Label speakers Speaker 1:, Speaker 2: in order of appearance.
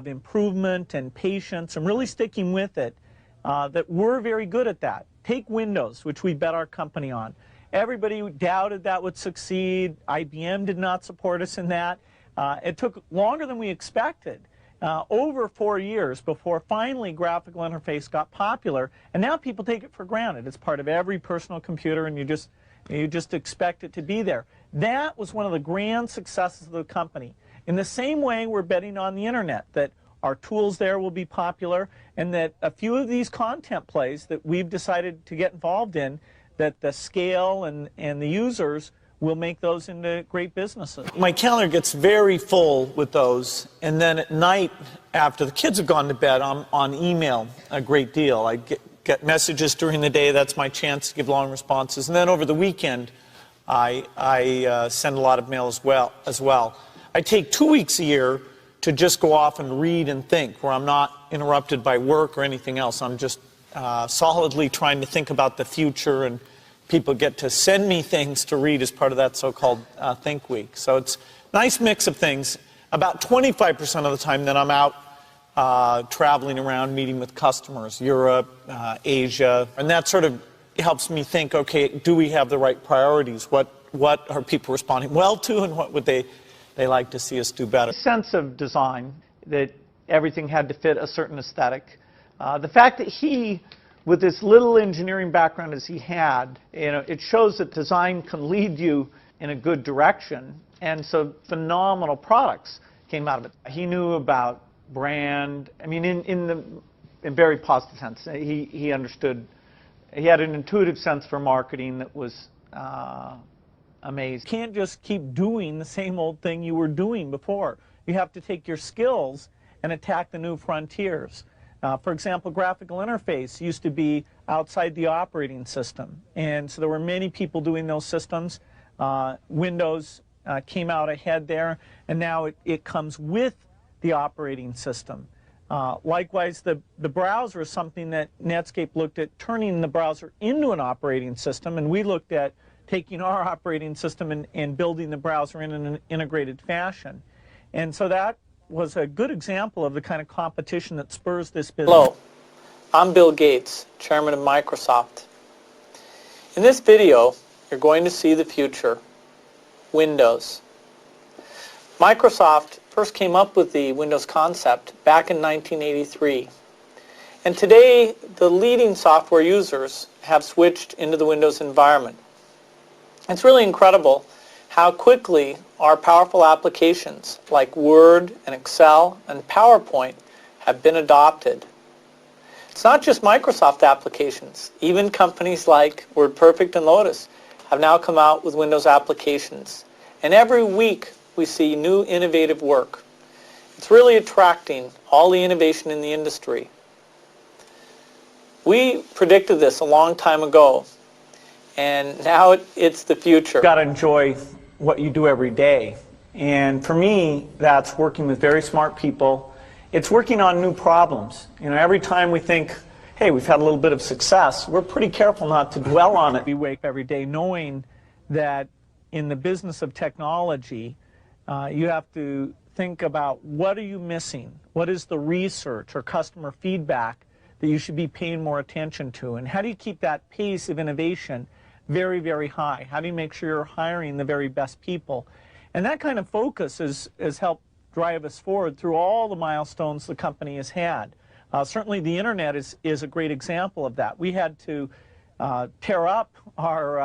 Speaker 1: improvement and patience and really sticking with it, that we're very good at that. Take Windows, which we bet our company on. Everybody doubted that would succeed. IBM did not support us in that. It took longer than we expected, over 4 years before finally graphical interface got popular, and now people take it for granted. It's part of every personal computer, and you just expect it to be there. That was one of the grand successes of the company. In the same way, we're betting on the internet, that our tools there will be popular, and that a few of these content plays that we've decided to get involved in, that the scale and the users will make those into great businesses. My calendar gets very full with those, and then at night, after the kids have gone to bed, I'm on email a great deal. I get messages during the day. That's my chance to give long responses. And then over the weekend, I send a lot of mail as well. I take 2 weeks a year to just go off and read and think, where I'm not interrupted by work or anything else. I'm just solidly trying to think about the future, and people get to send me things to read as part of that so-called Think Week. So it's a nice mix of things. About 25% of the time that I'm out traveling around, meeting with customers, Europe, Asia, and that sort of helps me think, okay, do we have the right priorities? What are people responding well to, and what would they like to see us do better? Sense of design, that everything had to fit a certain aesthetic. The fact that he, with this little engineering background as he had, it shows that design can lead you in a good direction, and so phenomenal products came out of it. He knew about brand, I mean, in very positive sense. He understood, he had an intuitive sense for marketing that was amazing. You can't just keep doing the same old thing you were doing before. You have to take your skills and attack the new frontiers. For example, graphical interface used to be outside the operating system, and so there were many people doing those systems. Windows came out ahead there, and now it comes with the operating system. Likewise, the browser is something that Netscape looked at, turning the browser into an operating system, and we looked at taking our operating system and building the browser in an integrated fashion. And so that was a good example of the kind of competition that spurs this business.
Speaker 2: Hello, I'm Bill Gates, Chairman of Microsoft. In this video, you're going to see the future, Windows. Microsoft first came up with the Windows concept back in 1983. And today, the leading software users have switched into the Windows environment. It's really incredible how quickly our powerful applications like Word and Excel and PowerPoint have been adopted. It's not just Microsoft applications. Even companies like WordPerfect and Lotus have now come out with Windows applications. And every week we see new innovative work. It's really attracting all the innovation in the industry. We predicted this a long time ago, and now it's the future.
Speaker 1: You've got to enjoy what you do every day. And for me, that's working with very smart people. It's working on new problems. Every time we think, hey, we've had a little bit of success, we're pretty careful not to dwell on it. We wake every day knowing that in the business of technology, you have to think about, what are you missing? What is the research or customer feedback that you should be paying more attention to? And how do you keep that pace of innovation very, very high? How do you make sure you're hiring the very best people? And that kind of focus has helped drive us forward through all the milestones the company has had. Certainly the internet is a great example of that. We had to tear up our